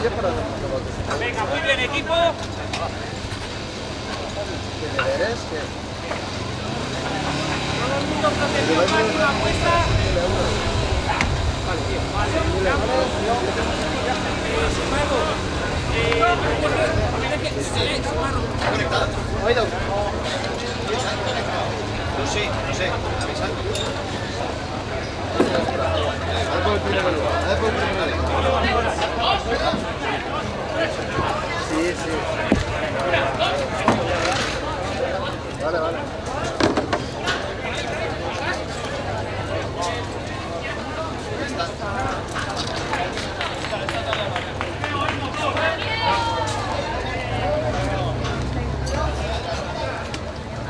Venga, muy bien, equipo. Todo el mundo protección máxima puesta. Vale, tío. Vale, No sé, Sí. Vale.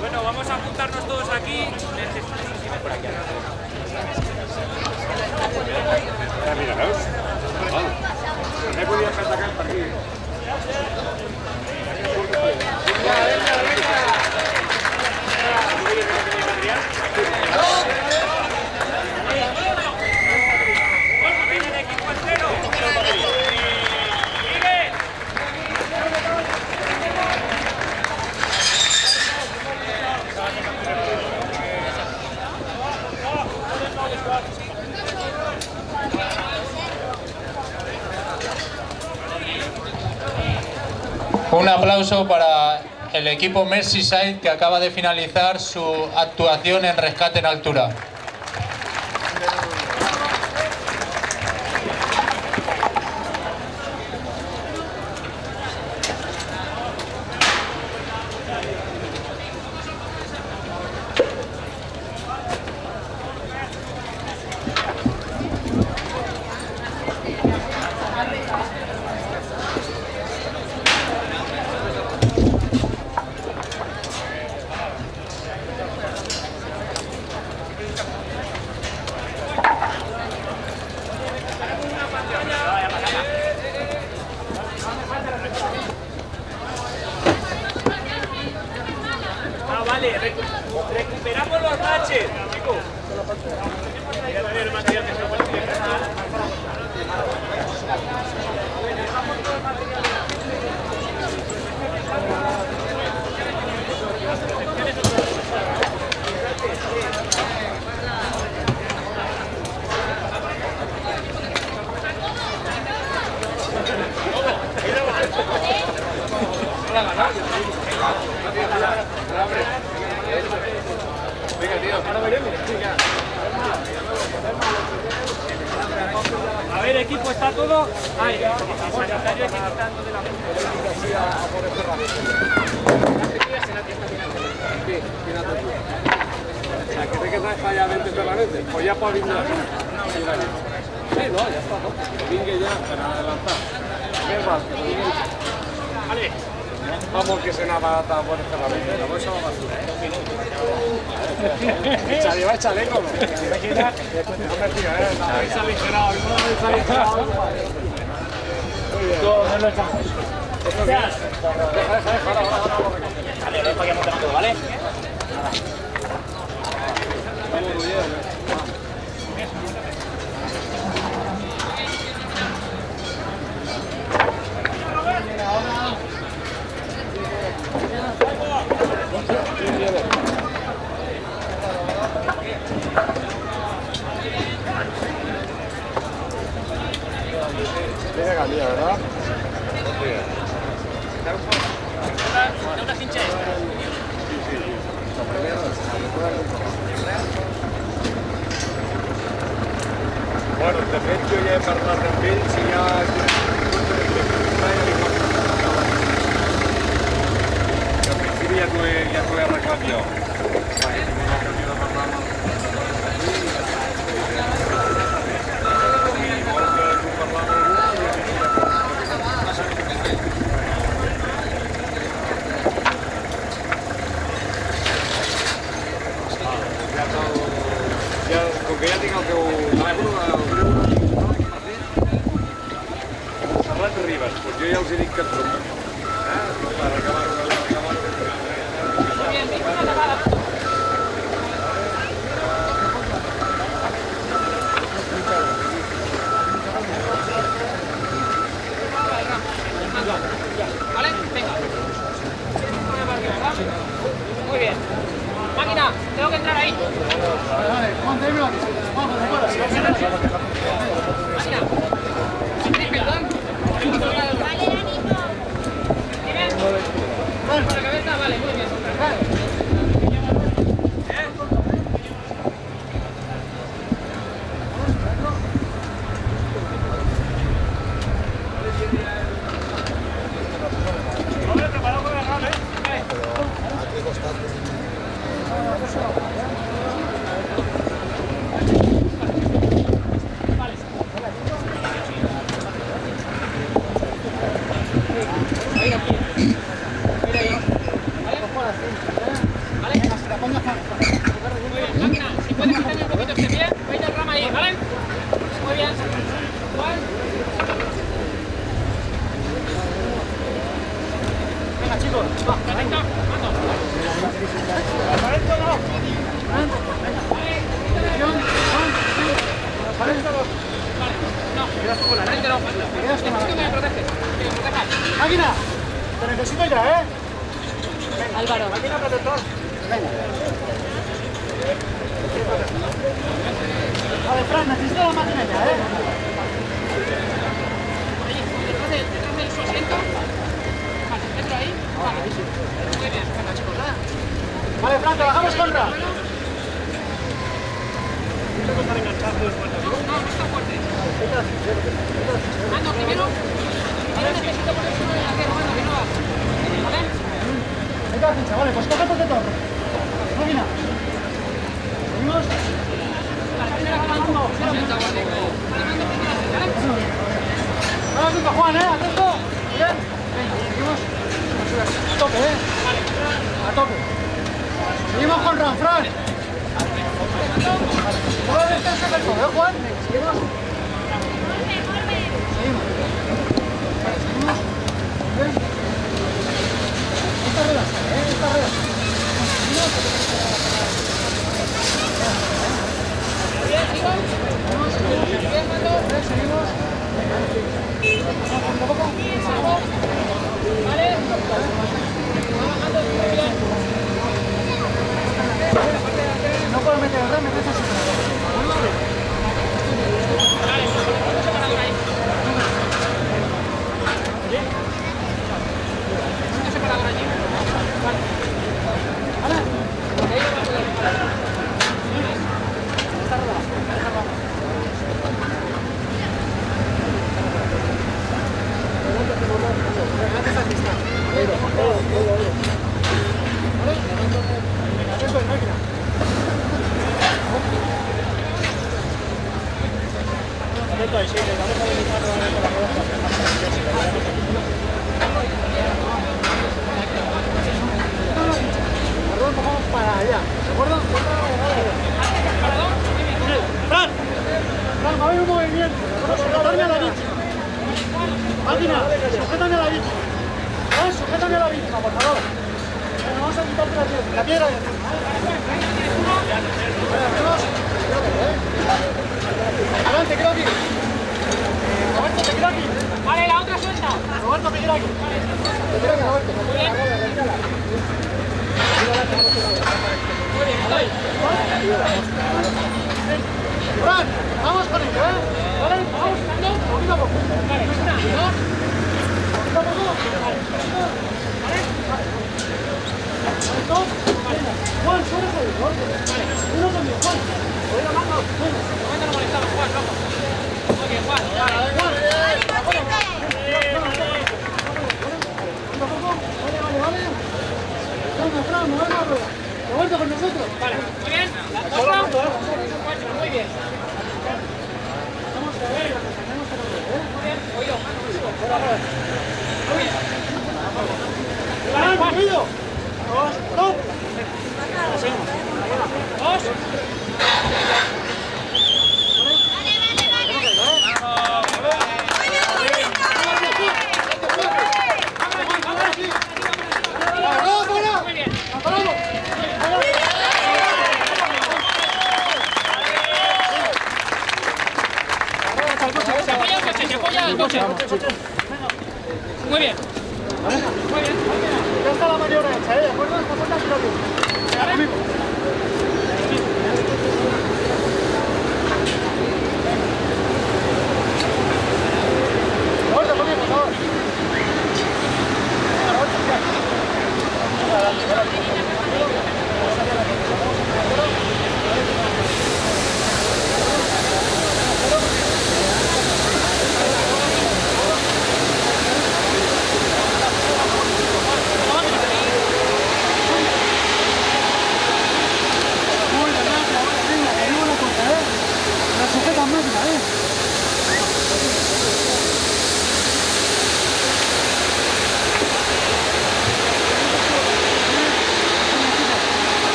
Bueno, vamos a juntarnos todos aquí. Por aquí. Míralos. No he podido atacar el partido. Un aplauso para el equipo Merseyside que acaba de finalizar su actuación en rescate en altura. Vale, recuperamos los baches, chicos. A ver, equipo, ¿está todo? Ay, el sanitario hay que quitando de la ¿Que te quedas allá 20 permanentes? Pues ya por irnos. Sí, no, ya está, ¿no? Vingue ya para adelantar. ¿Qué más? Vale. Vamos que se nada tan buenas herramientas. La bolsa va basura, Lleva chaleco, ¿no? No me tira, no habéis aligerado. Muy bien. No lo echamos. Deja. Vale, lo dejo aquí montando todo, ¿vale? Vamos muy bien, Tiene Galía, ¿verdad? ¿No te hinches? Bueno, de fet jo ja he parlat amb ells i ja... En principi ja t'ho he arreglat jo. Perquè tinc una ocasió de parlar amb com que ja tinc el teu telèfon, Serrat Ribas, doncs jo ja els he dit que et truco. Per acabar-ho. que entrar ahí. Por la cabeza, vale, muy bien. Máquina, si puedes hacerme un poquito este pie, veis el rama ahí, ¿vale? Muy bien. Juan. Venga, chicos, va. Perfecto, mando. Aparento no. Vale, no. Frente no. Necesito que me proteges. Que me protejas. Máquina, te necesito ya, ¿eh? Álvaro. Máquina protector. Venga. A ver, Fran, necesito la máquina ya, ¿eh? Detrás del asiento. Vale, dentro ahí. Vale. Muy bien, venga chicos, nada. Vale, Fran, trabajamos con Fran. No, no está fuerte. Mando primero. Primero necesito ponerse uno en la tierra, mando, que no va. ¿Vale? Venga, pincha, vale, pues coge el protector. Máquina. Seguimos. Vale, primero que mando. Mando primero así, ¿vale? Vamos, venga, Juan, ¿eh? Atento. Bien. Venga, seguimos. A tope, ¿eh? Vale. A tope. Seguimos con Fran. No lo descanses del todo, ¿eh, Juan? Venga, seguimos. Seguimos. Vale, seguimos. Bien. Esta rueda, esta rueda. Seguimos. Bien, sigo. Bien, mando. Seguimos. Poco a poco. Salgo. Vale. Va bajando, muy bien. No puedo meter el rem, me metes así. Vale, pongo separador ahí. Pongo separador allí. Vale. ¿Vale? Ahí lo vamos a ver. Esta rueda. Esta rueda. Eso es, máquina. Atento ahí, sí, le vamos a dedicar con la rueda un poco para allá, ¿de acuerdo? ¡Fran! ¡Fran, va a haber un movimiento! ¡Sujetarme a la bici! Máquina, sujétame a la bici. Sujétame a la bici, por favor. Bueno, vamos a quitarte la piedra de encima. Adelante, quiero aquí. Roberto, te quiero aquí. Vale, la otra suelta. Roberto, te quiero aquí. Te quiero aquí, Roberto. Muy bien, estoy. Fran, vamos con ello, ¿eh? Vale, vamos, poquito a poco. Vale, una, dos. Poquito a poco. Vale. Dos. Juan, suena ahí, ¿no? Vale. Uno también, Juan. Oiga, mando. De momento no molestamos, Juan, vamos. Muy bien, Juan. Vale. Vale. Venga, Fran, mueve la rueda. Roberto, con nosotros. Vale, muy bien. La otra. Muy bien. Vamos a ver, la que tenemos que hacer, ¿eh? Muy bien. Oído. Muy bien. ¡Fran, rápido! ¡Dos, dos! Dos. Muy bien. Se apoya el coche, se apoya el coche. Muy bien. Muy bien. Ya está la maniobra hecha, ¿eh? ¿De acuerdo? Esta puerta es rápido. Venga, conmigo.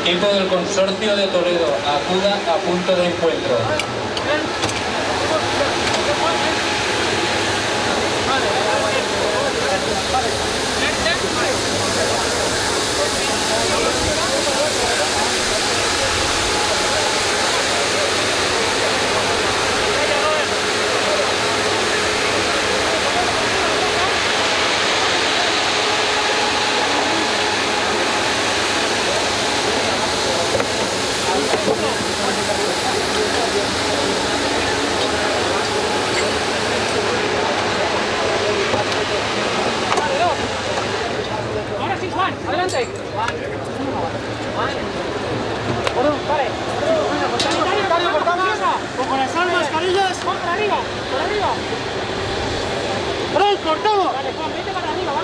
Equipo del Consorcio de Toledo, acuda a punto de encuentro. Ahora sí, Juan, adelante. Con las armas, mascarillas. Por arriba, por arriba.